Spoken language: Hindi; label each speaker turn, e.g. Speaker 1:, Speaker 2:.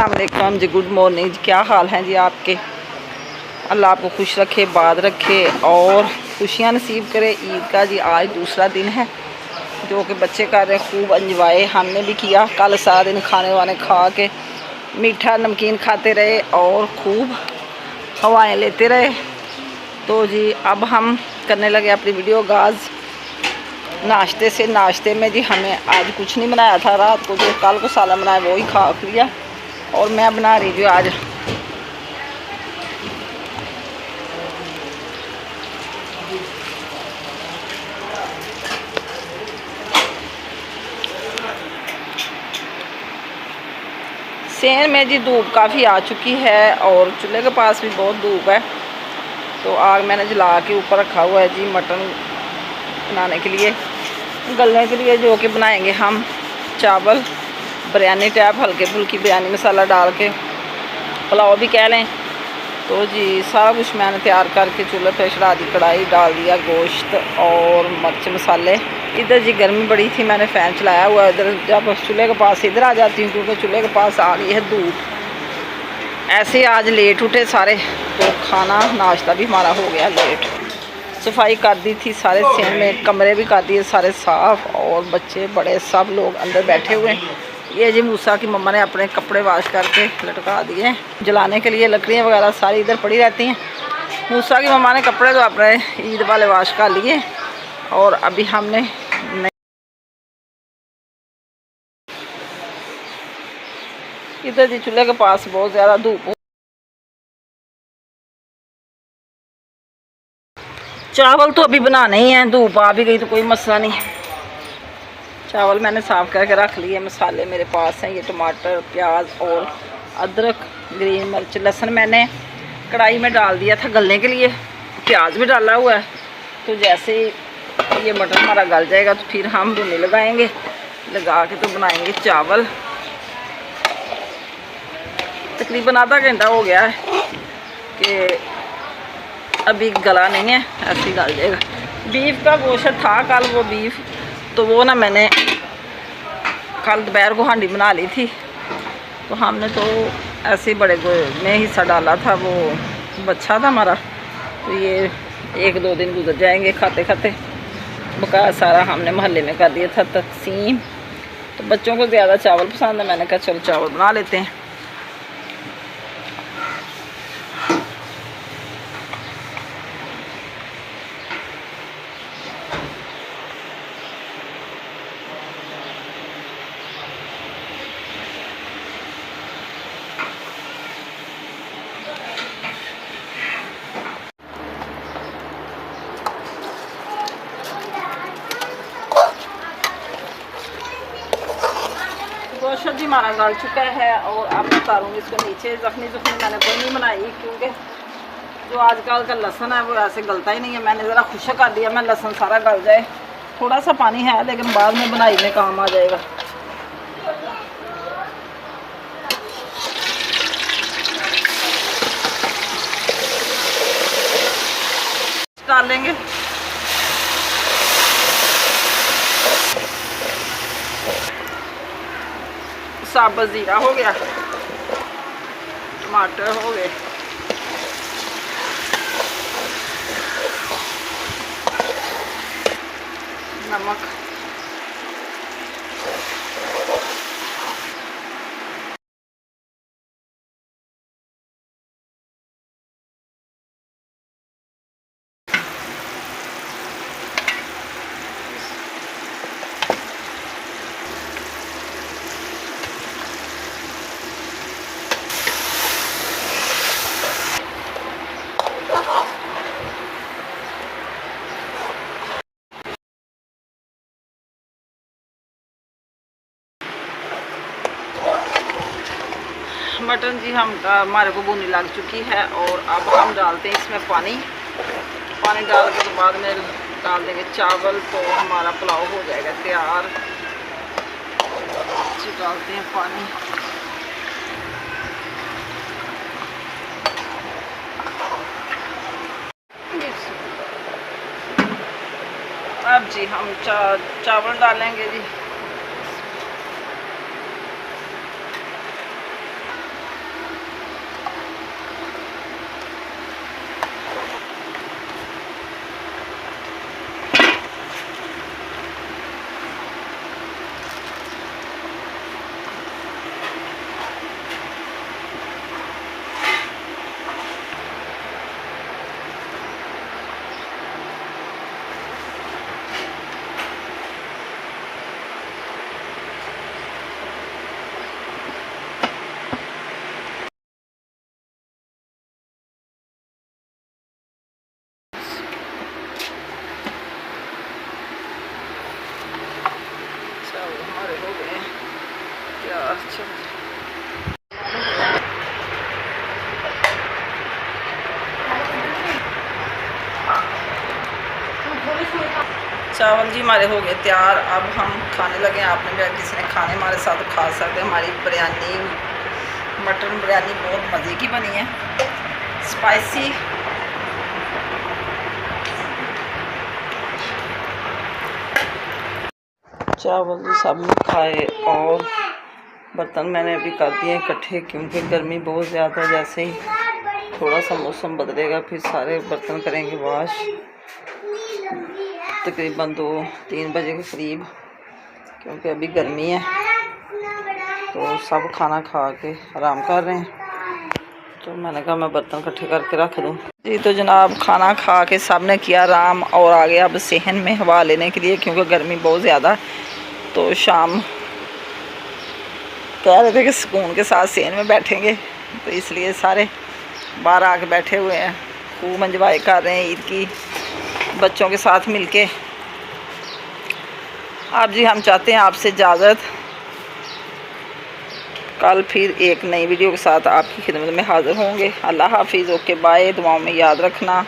Speaker 1: अस्सलाम वालेकुम जी, गुड मॉर्निंग जी। क्या हाल हैं जी आपके? अल्लाह आपको खुश रखे, बाद रखे और खुशियाँ नसीब करे। ईद का जी आज दूसरा दिन है जो कि बच्चे कर रहे खूब इंजॉय। हमने भी किया, कल सारा दिन खाने वाने खा के मीठा नमकीन खाते रहे और खूब हवाएं लेते रहे। तो जी अब हम करने लगे अपनी वीडियो आगाज़ नाश्ते से। नाश्ते में जी हमें आज कुछ नहीं बनाया था, रात को जो कल को सालन बनाया वो ही खा लिया। और मैं बना रही थी आज सेन में जी धूप काफ़ी आ चुकी है और चूल्हे के पास भी बहुत धूप है। तो आग मैंने जला के ऊपर रखा हुआ है जी मटन बनाने के लिए, गलने के लिए, जो कि बनाएंगे हम चावल बिरयानी टाइप, हल्के फुल्की बिरयानी मसाला डाल के, पुलाव भी कह लें। तो जी सारा कुछ मैंने तैयार करके चूल्हे पे चढ़ा दी, कढ़ाई डाल दिया, गोश्त और मिर्च मसाले। इधर जी गर्मी बड़ी थी, मैंने फ़ैन चलाया हुआ है। इधर जब चूल्हे के पास इधर आ जाती हूँ क्योंकि चूल्हे के पास आ गई है धूप। ऐसे आज लेट उठे सारे, तो खाना नाश्ता भी हमारा हो गया लेट। सफाई कर दी थी सारे सेन में, कमरे भी कर दिए सारे साफ़ और बच्चे बड़े सब लोग अंदर बैठे हुए हैं। ये जी मूसा की मम्मा ने अपने कपड़े वाश करके लटका दिए जलाने के लिए। लकड़ियाँ वगैरह सारी इधर पड़ी रहती हैं। मूसा की मम्मा ने कपड़े तो अपने ईद वाले वाश कर लिए और अभी हमने इधर जी चूल्हे के पास बहुत ज़्यादा धूप। चावल तो अभी बनाने ही हैं, धूप आ भी गई तो कोई मसला नहीं। चावल मैंने साफ़ करके रख लिए, मसाले मेरे पास हैं, ये टमाटर, प्याज और अदरक, ग्रीन मिर्च, लहसुन मैंने कढ़ाई में डाल दिया था गलने के लिए। प्याज भी डाला हुआ है। तो जैसे ये मटन हमारा गल जाएगा तो फिर हम भुने लगाएंगे, लगा के तो बनाएंगे चावल। तकरीबन आधा घंटा हो गया है कि अभी गला नहीं है, ऐसे ही गल जाएगा। बीफ का गोश्त था कल, वो बीफ तो वो ना मैंने कल दोपहर को हांडी बना ली थी, तो हमने तो ऐसे बड़े में हिस्सा डाला था, वो बच्चा था हमारा। तो ये 1-2 दिन गुजर जाएंगे खाते खाते। बकाया सारा हमने मोहल्ले में कर दिया था तकसीम। तो बच्चों को ज़्यादा चावल पसंद है, मैंने कहा चलो चावल बना लेते हैं। गोश्त जी हमारा गल चुका है और अब मैं उतारूँगी इसको नीचे। जख्मी मैंने कोई नहीं बनाई क्योंकि जो आजकल का लहसुन है वो ऐसे गलता ही नहीं है। मैंने ज़रा खुशक कर दिया, मैं लहसुन सारा गल जाए। थोड़ा सा पानी है लेकिन बाद में बनाई में काम आ जाएगा। डाल लेंगे साबुत ज़ीरा हो गया, टमाटर हो गए, नमक, मटन जी हमारे को भुनी लग चुकी है और अब हम डालते हैं इसमें पानी। पानी डाल के तो बाद में डाल देंगे चावल, तो हमारा पुलाव हो जाएगा तैयार। डालते हैं पानी। अब जी हम चावल डालेंगे जी। चावल जी हमारे हो गए तैयार। अब हम खाने लगे। आपने भी किसी ने खाने हमारे साथ खा सकते हैं। हमारी बिरयानी, मटन बिरयानी बहुत मज़े की बनी है, स्पाइसी। चावल जी सब ने खाए और बर्तन मैंने अभी कर दिए इकट्ठे, क्योंकि गर्मी बहुत ज़्यादा। जैसे ही थोड़ा सा मौसम बदलेगा फिर सारे बर्तन करेंगे वॉश, तकरीबन 2-3 बजे के करीब, क्योंकि अभी गर्मी है। तो सब खाना खा के आराम कर रहे हैं, तो मैंने कहा मैं बर्तन इकट्ठे करके रख दूं जी। तो जनाब खाना खा के सब ने किया आराम और आ गया अब सेहन में हवा लेने के लिए, क्योंकि गर्मी बहुत ज़्यादा। तो शाम कह रहे थे कि सुकून के साथ सेहन में बैठेंगे, तो इसलिए सारे बाहर आके बैठे हुए हैं, खूब एंजॉय कर रहे हैं ईद की बच्चों के साथ मिलके। अब जी हम चाहते हैं आपसे इजाज़त, कल फिर एक नई वीडियो के साथ आपकी खिदमत में हाज़िर होंगे। अल्लाह हाफिज़, ओके बाय, दुआओं में याद रखना।